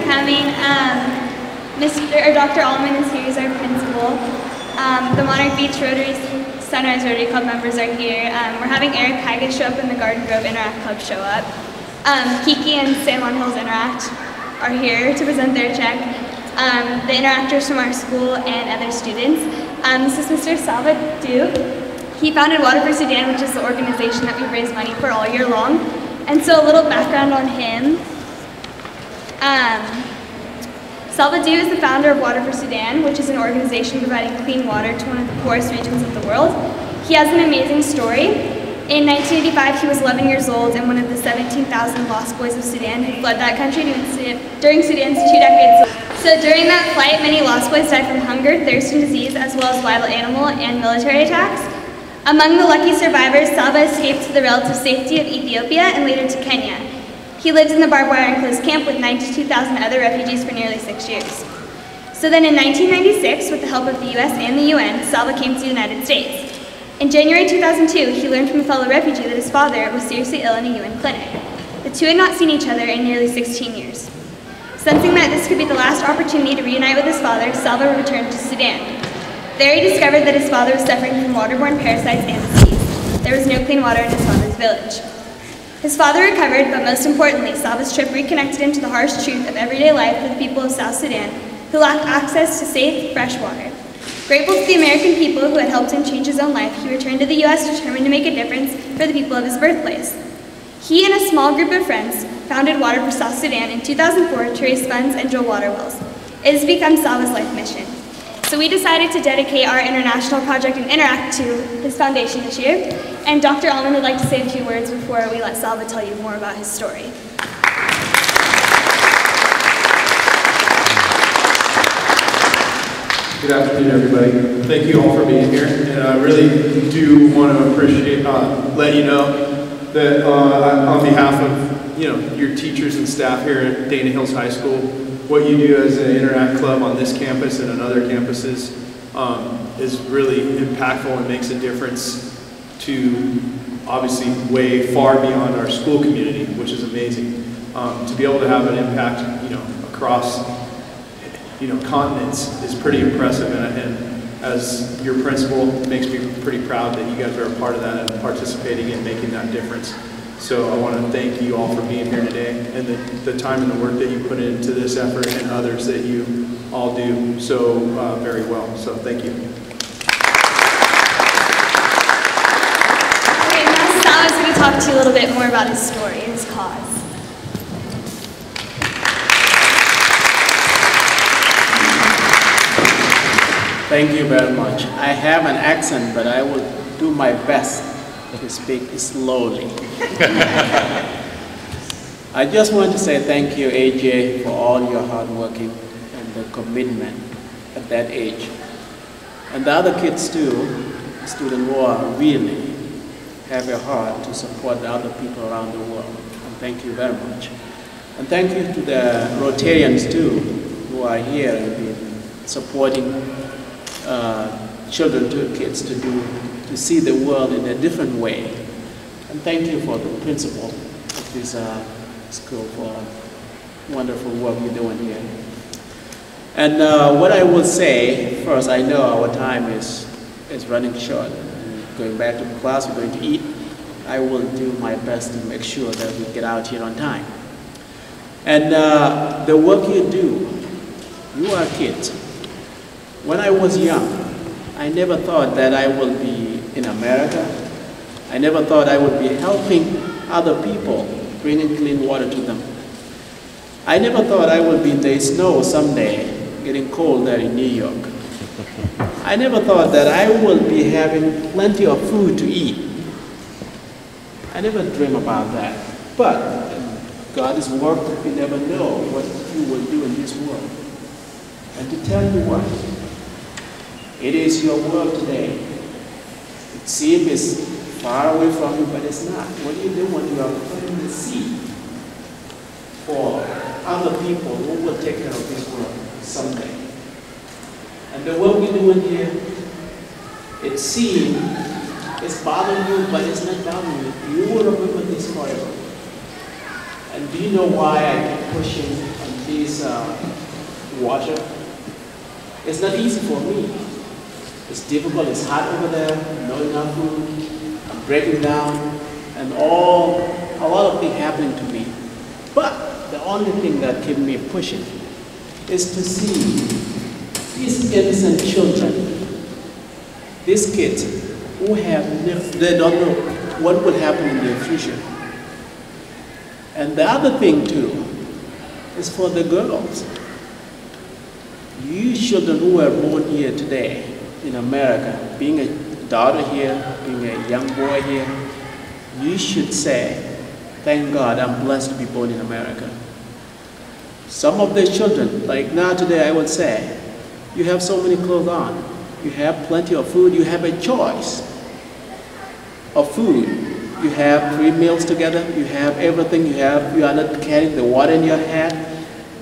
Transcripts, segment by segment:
coming. Dr. Allman is here, he's our principal. The Monarch Beach Rotary Sunrise Rotary Club members are here. We're having Eric Haggis show up and the Garden Grove Interact Club show up. Kiki and San Juan Hills Interact are here to present their check. The interactors from our school and other students. This is Mr. Salva Dut. He founded Water for Sudan, which is the organization that we raise money for all year long. And so a little background on him. Salva Dut is the founder of Water for Sudan, which is an organization providing clean water to one of the poorest regions of the world. He has an amazing story. In 1985, he was 11 years old and one of the 17,000 lost boys of Sudan who fled that country during Sudan's 2 decades. So during that flight, many lost boys died from hunger, thirst, and disease, as well as wild animal and military attacks. Among the lucky survivors, Salva escaped to the relative safety of Ethiopia and later to Kenya. He lived in the barbed wire enclosed camp with 92,000 other refugees for nearly 6 years. So then in 1996, with the help of the US and the UN, Salva came to the United States. In January 2002, he learned from a fellow refugee that his father was seriously ill in a UN clinic. The two had not seen each other in nearly 16 years. Sensing that this could be the last opportunity to reunite with his father, Salva returned to Sudan. There he discovered that his father was suffering from waterborne parasites and disease. There was no clean water in his father's village. His father recovered, but most importantly, Salva's trip reconnected him to the harsh truth of everyday life for the people of South Sudan, who lacked access to safe, fresh water. Grateful to the American people who had helped him change his own life, he returned to the US determined to make a difference for the people of his birthplace. He and a small group of friends founded Water for South Sudan in 2004 to raise funds and drill water wells. It has become Salva's life mission. So we decided to dedicate our international project in Interact to his foundation this year, and Dr. Allman would like to say a few words before we let Salva tell you more about his story. Good afternoon, everybody. Thank you all for being here, and I really do want to appreciate, let you know that on behalf of your teachers and staff here at Dana Hills High School, what you do as an Interact Club on this campus and on other campuses is really impactful and makes a difference to obviously way far beyond our school community, which is amazing. To be able to have an impact, across continents is pretty impressive, and as your principal, it makes me pretty proud that you guys are a part of that and participating and making that difference. So I want to thank you all for being here today and the time and the work that you put into this effort and others that you all do so very well. So thank you. Okay, now Salva's going to talk to you a little bit more about his story, his cause. Thank you very much. I have an accent, but I will do my best to speak slowly. I just want to say thank you, AJ, for all your hard working and the commitment at that age. And the other kids too, students who are really have a heart to support the other people around the world. And thank you very much. And thank you to the Rotarians too, who are here and been supporting children, kids to see the world in a different way. And thank you for the principal of this school for wonderful work you're doing here. And what I will say, first, I know our time is running short. Going back to class, we're going to eat. I will do my best to make sure that we get out here on time. And the work you do, you are kids. When I was young, I never thought that I would be in America. I never thought I would be helping other people, bringing clean water to them. I never thought I would be in the snow someday, getting cold there in New York. I never thought that I will be having plenty of food to eat. I never dreamed about that. But God is work, you never know what you will do in this world. And to tell you what, it is your world today. It seems far away from you, but it's not. What do you do when you are planting the seed for other people who will take care of this world someday? And the work you're doing here, it seems it's bothering you, but it's not bothering you. You will remember this forever. And do you know why I keep pushing and this water. It's not easy for me. It's difficult, it's hot over there, no enough food, I'm breaking down, and a lot of things happening to me. But the only thing that kept me pushing is to see these innocent children, these kids who they don't know what will happen in their future. And the other thing too is for the girls. You children who are born here today in America, being a daughter here, being a young boy here, you should say, thank God I'm blessed to be born in America. Some of the children, like now today I would say, you have so many clothes on, you have plenty of food, you have a choice of food. You have 3 meals together, you have everything, you are not carrying the water in your hand.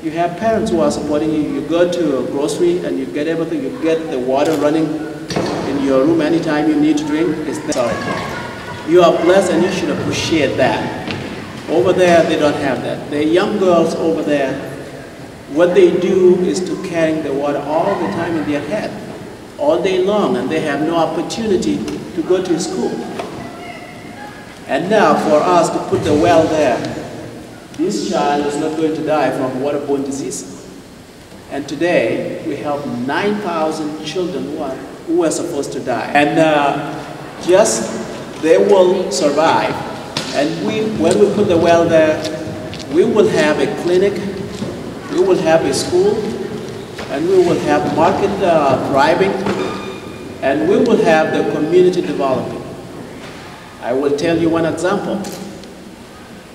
You have parents who are supporting you. You go to a grocery and you get everything, you get the water running in your room anytime you need to drink. You are blessed and you should appreciate that. Over there, they don't have that. The young girls over there, what they do is to carry the water all the time in their head, all day long, and they have no opportunity to go to school. And now for us to put the well there, this child is not going to die from waterborne disease. And today, we help 9,000 children who are supposed to die. And they will survive. And when we put the well there, we will have a clinic, we will have a school, and we will have market thriving, and we will have the community developing. I will tell you one example.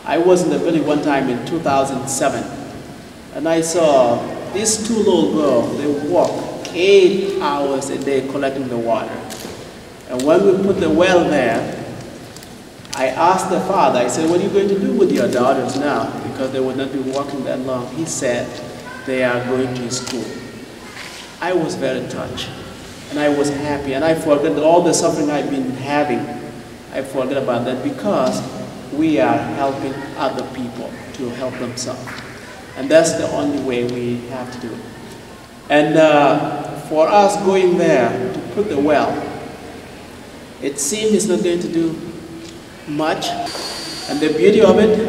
I was in the village one time in 2007, and I saw these 2 little girls, they walk 8 hours a day collecting the water. And when we put the well there, I asked the father, I said, what are you going to do with your daughters now? Because they would not be walking that long. He said, they are going to school. I was very touched, and I was happy, and I forgot all the suffering I've been having. I forgot about that because we are helping other people to help themselves. And that's the only way we have to do it. And for us going there to put the well, it seems it's not going to do much. And the beauty of it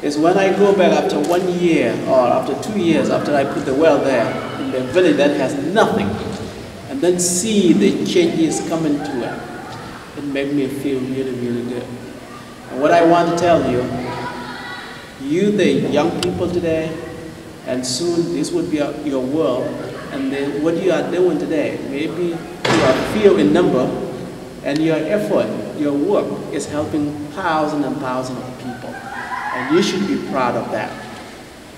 is when I go back after 1 year or after 2 years after I put the well there in the village that has nothing, and then see the changes coming to it, it made me feel really, really good. And what I want to tell you, you the young people today, and soon this would be your world, and then what you are doing today, maybe you are few in number, and your effort, your work is helping thousands and thousands of people. And you should be proud of that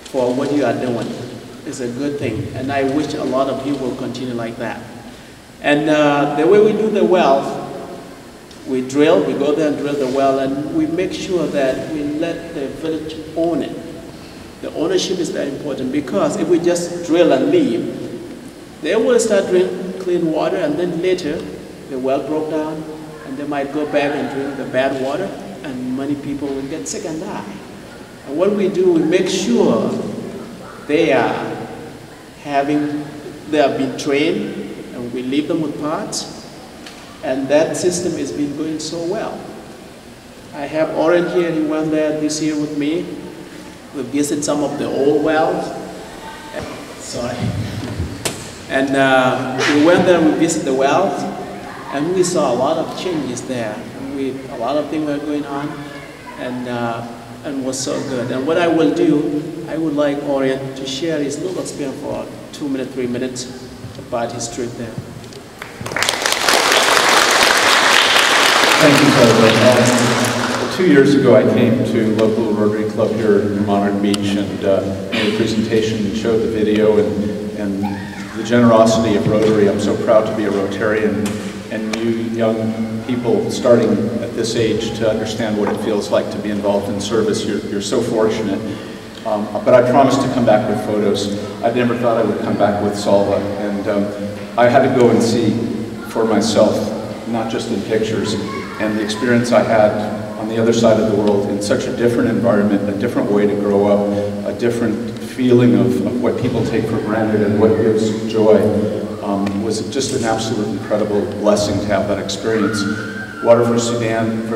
for what you are doing. It's a good thing, and I wish a lot of you will continue like that. And the way we do the well, we go there and drill the well, and we make sure that we let the village own it. The ownership is very important, because if we just drill and leave, they will start drinking clean water, and then later the well broke down, and they might go back and drink the bad water, and many people will get sick and die. And what we do, we make sure they have been trained, and we leave them with parts. And that system has been going so well. I have Orin here, he went there this year with me. We visited some of the old wells. Sorry. And we went there, we visited the wells, and we saw a lot of changes there. A lot of things were going on, and was so good. And what I will do, I would like Orin to share his little experience for 2 minutes, 3 minutes about his trip there. Thank you, Salva. 2 years ago, I came to local Rotary Club here in Monarch Beach and made a presentation and showed the video and the generosity of Rotary. I'm so proud to be a Rotarian, and you young people starting at this age to understand what it feels like to be involved in service. You're so fortunate. But I promised to come back with photos. I never thought I would come back with Salva, and I had to go and see for myself, not just in pictures. And the experience I had on the other side of the world in such a different environment, a different way to grow up, a different feeling of what people take for granted and what gives joy was just an absolute incredible blessing to have that experience. Water for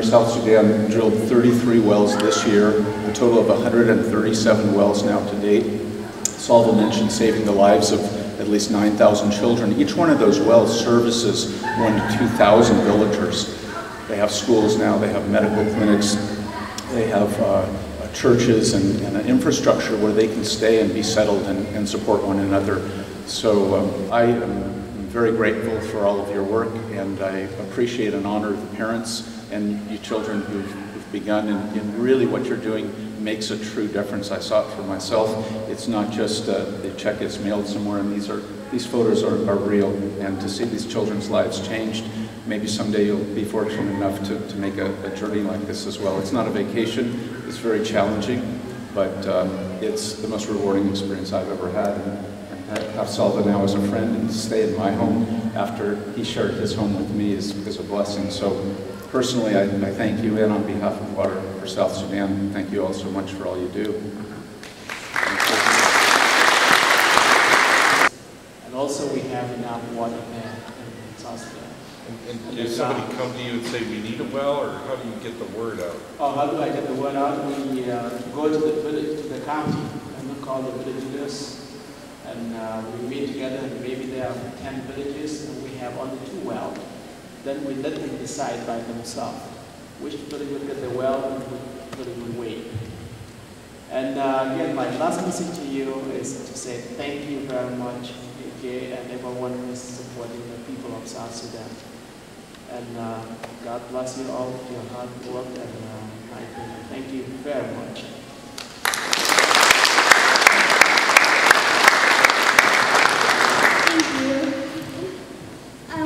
South Sudan drilled 33 wells this year, a total of 137 wells now to date. Salva mentioned saving the lives of at least 9,000 children. Each one of those wells services 1,000 to 2,000 villagers. They have schools now, they have medical clinics, they have churches and an infrastructure where they can stay and be settled and support one another. So I am very grateful for all of your work, and I appreciate and honor the parents and you children who've begun, and really what you're doing makes a true difference. I saw it for myself. It's not just the check gets mailed somewhere, and these photos are real, and to see these children's lives changed, maybe someday you'll be fortunate enough to make a journey like this as well. It's not a vacation, it's very challenging, but it's the most rewarding experience I've ever had. And have Salva now as a friend and to stay in my home after he shared his home with me is a blessing. So personally, I thank you, and on behalf of Water for South Sudan, thank you all so much for all you do. And also we have enough water there in South Sudan. And does somebody come to you and say, we need a well, or how do you get the word out? Oh, how do I get the word out? We go to the village, to the county, and we call the village leaders. And we meet together, and maybe there are 10 villages, and we have only 2 wells. Then we let them decide by themselves which village will get the well and which village will wait. And again, my last message to you is to say thank you very much, okay, and everyone who is supporting the people of South Sudan. And God bless you all for your hard work, and thank you very much.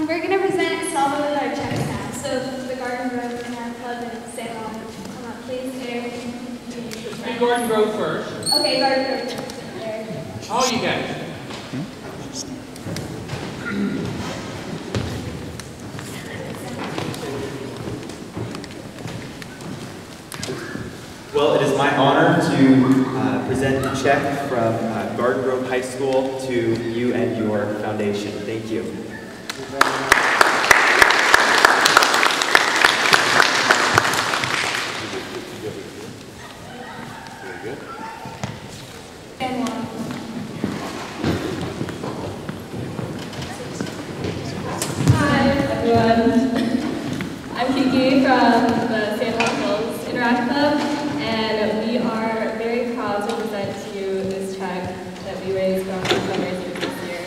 We're going to present Salva with our checks now. So the Garden Grove and our club and Salem, come up, please. Eric. Do Garden Grove first. Okay, Garden Grove first. Eric. Oh, you guys. Well, it is my honor to present the check from Garden Grove High School to you and your foundation. Thank you. And Juan. Hi, everyone. I'm Kiki from the San Juan Hills Interact Club, and we are very proud to present to you this check that we raised from fundraisers this year.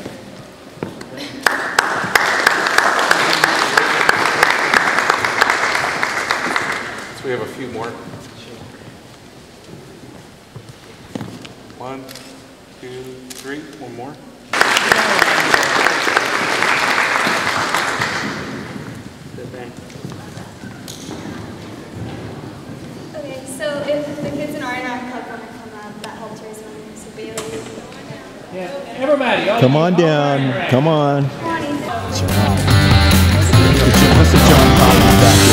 So we have a few more. 1, 2, 3, one more. Okay, so if the kids in Orin Club want to come up, that helps raise money. So Bailey. Yeah, everybody. Come on down. Come on. Juan. What's the John Hopkins back